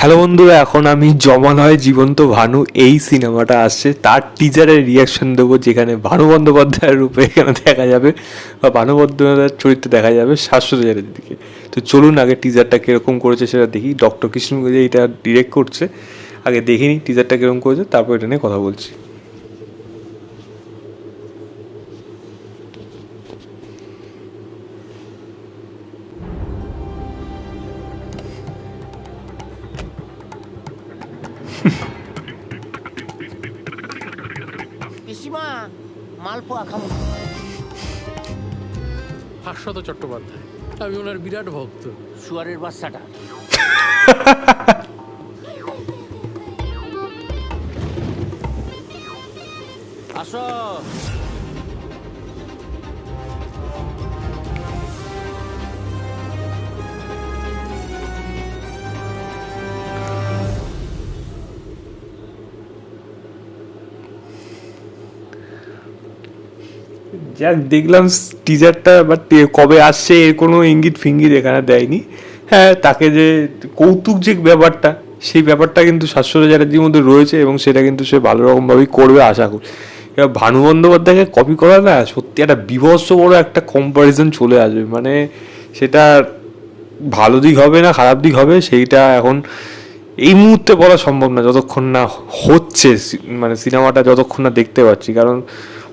Hello বন্ধুরা, এখন আমি জমানয় জীবন্ত ভানু এই সিনেমাটা আসছে তার টিজারের রিয়াকশন দেবো, যেখানে ভানু বন্দ্যোপাধ্যায়ের রূপে এখানে দেখা যাবে বা ভানু বন্দ্যোপাধ্যায়ের চরিত্রে দেখা যাবে শাশ্বতের দিকে। তো চলুন আগে টিজারটা কীরকম করেছে সেটা দেখি। ডক্টর কৃষ্ণ যে এটা ডিরেক্ট করছে, আগে দেখিনি টিজারটা কীরকম করেছে, তারপর এটা নিয়ে কথা বলছি। পিসিমা মালপোয়া খাবো। হাস্যত চট্টোপাধ্যায়, আমি ওনার বিরাট ভক্ত। শুয়ারের বাচ্চাটা আসো। যাক, দেখলাম টিজারটা, বাট কবে আসছে এর কোনো ইঙ্গিত ফিঙ্গিত এখানে দেয়নি। হ্যাঁ, তাকে যে কৌতুক যে ব্যাপারটা, সেই ব্যাপারটা কিন্তু শাশ্বত চ্যাটার্জির মধ্যে রয়েছে এবং সেটা কিন্তু সে ভালো রকমভাবেই করবে আশা করি। এবার ভানু বন্দ্যোপাধ্যায়কে কপি করা না, সত্যি একটা বিভৎস বড় একটা কম্পারিজন চলে আসবে। মানে সেটা ভালো দিক হবে না খারাপ দিক হবে সেইটা এখন এই মুহূর্তে বলা সম্ভব না, যতক্ষণ না হচ্ছে মানে সিনেমাটা যতক্ষণ না দেখতে পাচ্ছি। কারণ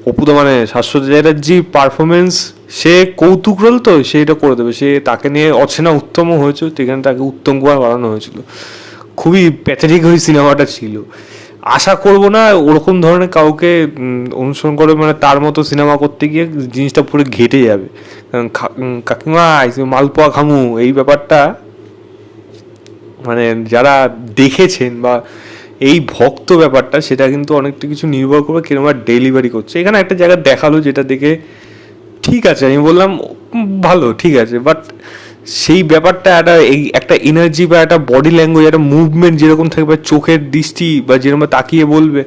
অপু তো মানে শাশ্বত চ্যাটার্জির পারফরমেন্স, সে কৌতুক রোল তো সে এটা করে দেবে। সে তাকে নিয়ে অচেনা উত্তমও হয়েছে, সেখানে তাকে উত্তম কুমার বানানো হয়েছিল। খুবই প্যাথেটিক ওই সিনেমাটা ছিল। আশা করব না ওরকম ধরনের কাউকে অনুসরণ করে মানে তার মতো সিনেমা করতে গিয়ে জিনিসটা পুরো ঘেটে যাবে। কারণ কাকিমা মালপোয়া খামু এই ব্যাপারটা মানে যারা দেখেছেন বা এই ভক্ত ব্যাপারটা, সেটা কিন্তু অনেকটা কিছু নির্ভর করবে কিরকম ডেলিভারি করছে। এখানে একটা জায়গা দেখালো যেটা দেখে ঠিক আছে, আমি বললাম ভালো, ঠিক আছে, বাট সেই ব্যাপারটা একটা এনার্জি বা একটা বডি ল্যাঙ্গুয়েজ, একটা মুভমেন্ট যেরকম থাকবে, চোখের দৃষ্টি বা যেরকম তাকিয়ে বলবে,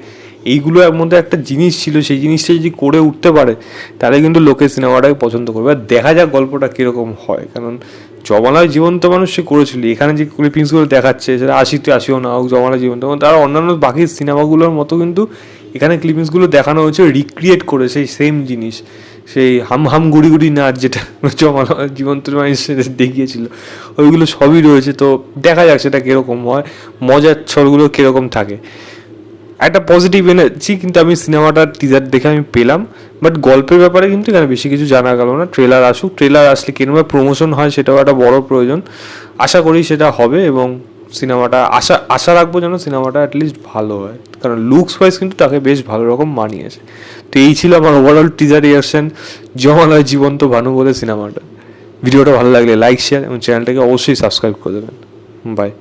এইগুলোর মধ্যে একটা জিনিস ছিল। সেই জিনিসটা যদি করে উঠতে পারে তাহলে কিন্তু লোকে সিনেমাটাকে পছন্দ করবে। আর দেখা যাক গল্পটা কীরকম হয়। কারণ জমানায় জীবন্ত মানুষ সে করেছিল, এখানে যে ক্লিপিংসগুলো দেখাচ্ছে সেটা 80-80 না হোক, জমানায় জীবন্ত তারা অন্যান্য বাকি সিনেমাগুলোর মতো কিন্তু এখানে ক্লিপিংসগুলো দেখানো হয়েছে রিক্রিয়েট করে সেই সেম জিনিস, সেই হাম হাম গুড়ি গুড়ি নাচ যেটা জমানো জীবন্ত মানুষ দেখিয়েছিল, ওইগুলো সবই রয়েছে। তো দেখা যাক সেটা কীরকম হয়, মজার ছড়গুলো কীরকম থাকে। একটা পজিটিভ এনার্জি কিন্তু আমি সিনেমাটার টিজার দেখে আমি পেলাম, বাট গল্পের ব্যাপারে কিন্তু এখানে বেশি কিছু জানা গেল না। ট্রেলার আসুক, ট্রেলার আসলে কিরকম প্রমোশন হয় সেটাও একটা বড় প্রয়োজন। আশা করি সেটা হবে এবং সিনেমাটা আশা রাখবো যেন সিনেমাটা অ্যাটলিস্ট ভালো হয়, কারণ লুকস ওয়াইজ কিন্তু তাকে বেশ ভালো রকম মানিয়েছে। তো এই ছিল আমার ওভারঅল টিজার রিয়াকশন জমালয় জীবন্ত ভানু বলে সিনেমাটা। ভিডিওটা ভালো লাগলে লাইক, শেয়ার এবং চ্যানেলটাকে অবশ্যই সাবস্ক্রাইব করে দেবেন। বাই।